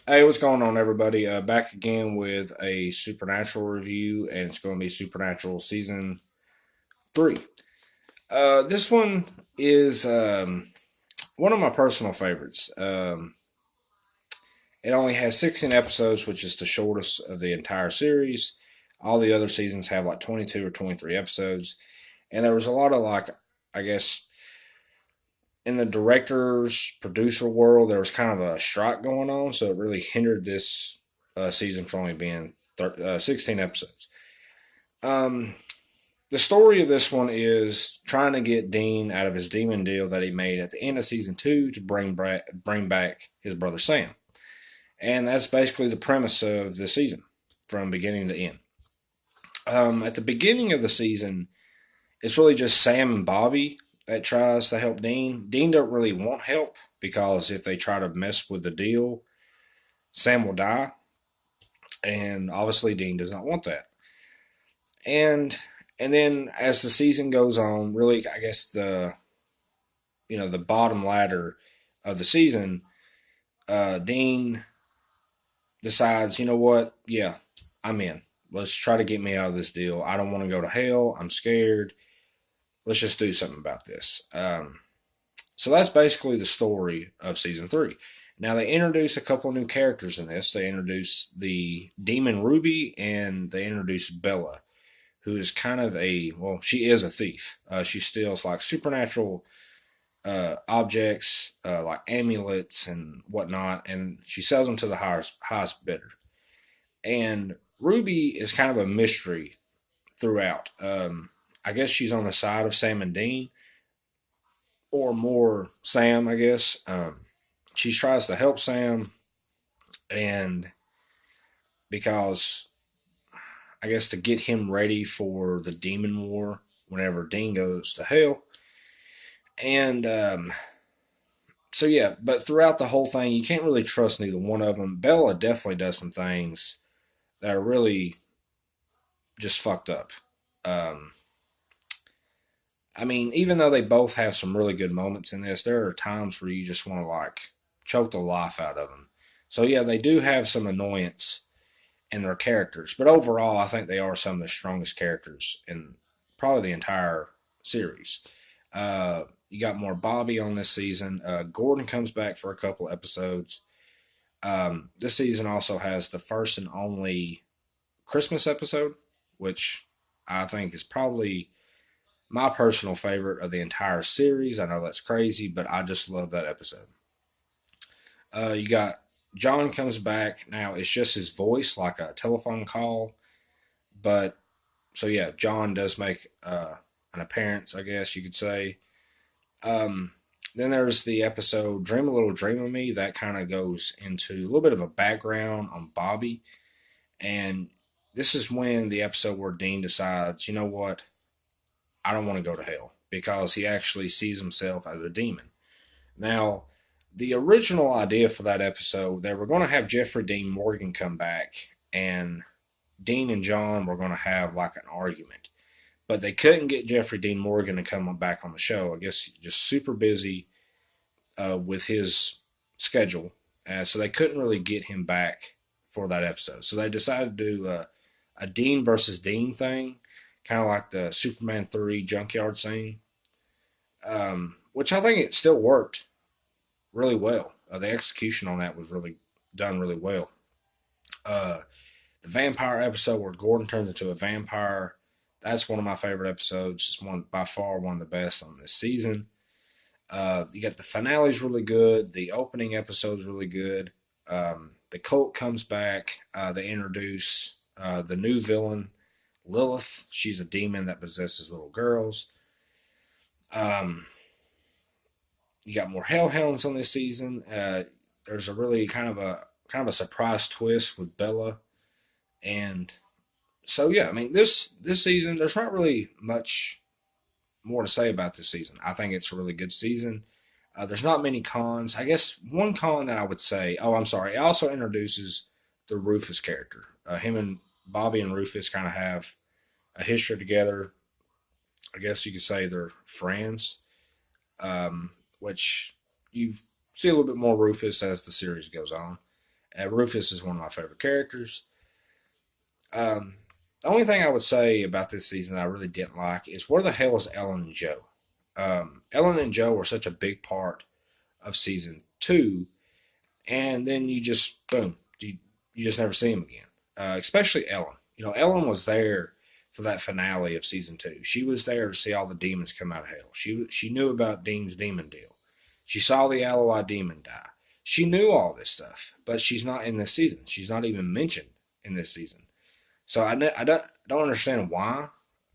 Hey, what's going on, everybody? Back again with a Supernatural review, and it's going to be Supernatural Season 3. This one is one of my personal favorites. It only has 16 episodes, which is the shortest of the entire series. All the other seasons have like 22 or 23 episodes. And there was a lot of, I guess, in the director's producer world, there was kind of a strike going on, so it really hindered this season from only being 16 episodes. Um, the story of this one is trying to get Dean out of his demon deal that he made at the end of season 2 to bring back his brother Sam, and that's basically the premise of the season from beginning to end. At the beginning of the season, it's really just Sam and Bobby that tries to help Dean. Dean don't really want help because if they try to mess with the deal, Sam will die, and obviously Dean does not want that. And then as the season goes on, really, I guess the bottom ladder of the season, Dean decides, you know what? Yeah, I'm in. Let's try to get me out of this deal. I don't want to go to hell. I'm scared. Let's just do something about this. So that's basically the story of season 3. Now they introduce a couple of new characters in this. They introduce the demon Ruby, and they introduce Bella, who is kind of she is a thief. She steals like supernatural objects, like amulets and whatnot, and she sells them to the highest bidder. And Ruby is kind of a mystery throughout. I guess she's on the side of Sam and Dean, or more Sam, I guess. She tries to help Sam, and because I guess to get him ready for the demon war whenever Dean goes to hell. And so yeah, but throughout the whole thing, you can't really trust neither one of them. Bella definitely does some things that are really just fucked up. Um, I mean, even though they both have some really good moments in this, there are times where you just want to like choke the life out of them. So yeah, they do have some annoyance in their characters, but overall, I think they are some of the strongest characters in probably the entire series. You got more Bobby on this season. Gordon comes back for a couple episodes. This season also has the first and only Christmas episode, which I think is probably my personal favorite of the entire series. I know that's crazy, but I just love that episode. You got John comes back. Now it's just his voice, like a telephone call. But so yeah, John does make an appearance, I guess you could say. Um, then there's the episode Dream a Little Dream of Me that kind of goes into a little bit of a background on Bobby. And this is when the episode where Dean decides, you know what, I don't want to go to hell because he actually sees himself as a demon. Now, the original idea for that episode, they were going to have Jeffrey Dean Morgan come back, and Dean and John were going to have like an argument. But they couldn't get Jeffrey Dean Morgan to come back on the show. I guess just super busy with his schedule. So they couldn't really get him back for that episode. So they decided to do a Dean versus Dean thing, kind of like the Superman 3 junkyard scene, which I think it still worked really well. The execution on that was really done really well. Uh, the vampire episode where Gordon turns into a vampire, that's one of my favorite episodes. It's one by far one of the best on this season. You got the finale's really good. The opening episode's really good. The cult comes back. They introduce the new villain, Lilith. She's a demon that possesses little girls. Um, you got more hellhounds on this season. There's a really kind of a surprise twist with Bella, and so yeah, I mean this season there's not really much more to say about this season. I think it's a really good season. There's not many cons. I guess one con that I would say. Oh, I'm sorry. It also introduces the Rufus character. Him and Bobby and Rufus kind of have a history together. I guess you could say they're friends, which you see a little bit more Rufus as the series goes on. Rufus is one of my favorite characters. Um, the only thing I would say about this season that I really didn't like is where the hell is Ellen and Joe? Ellen and Joe were such a big part of season two, and then you just boom, you just never see him again. Especially Ellen. Ellen was there for that finale of season two. She was there to see all the demons come out of hell. She knew about Dean's demon deal. She saw the Alloy demon die. She knew all this stuff, but she's not in this season. She's not even mentioned in this season. So I don't understand why.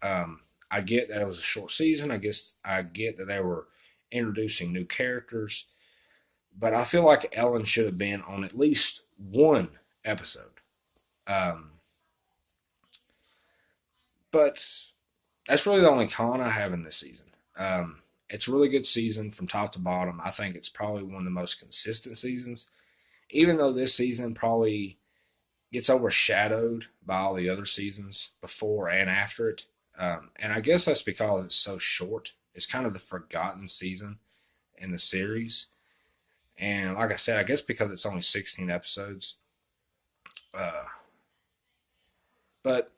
I get that it was a short season. I guess I get that they were introducing new characters, but I feel like Ellen should have been on at least one episode. Um, but that's really the only con I have in this season. It's a really good season from top to bottom. I think it's probably one of the most consistent seasons, even though this season probably gets overshadowed by all the other seasons before and after it. And I guess that's because it's so short. It's kind of the forgotten season in the series. And like I said, I guess because it's only 16 episodes. Uh, but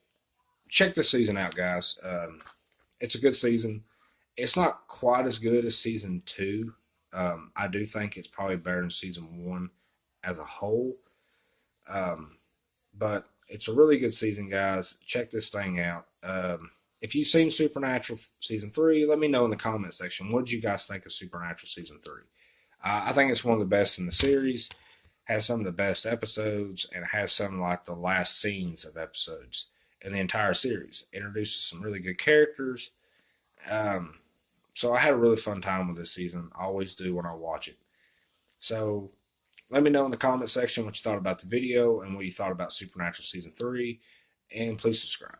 check this season out, guys. It's a good season. It's not quite as good as season two. I do think it's probably better than season one as a whole. Um, but it's a really good season, guys. Check this thing out. If you've seen Supernatural season three, let me know in the comment section. What did you guys think of Supernatural season three? I think it's one of the best in the series. Has some of the best episodes and has some like the last scenes of episodes in the entire series. Introduces some really good characters. Um, so I had a really fun time with this season. I always do when I watch it. So let me know in the comment section what you thought about the video and what you thought about Supernatural season three, and please subscribe.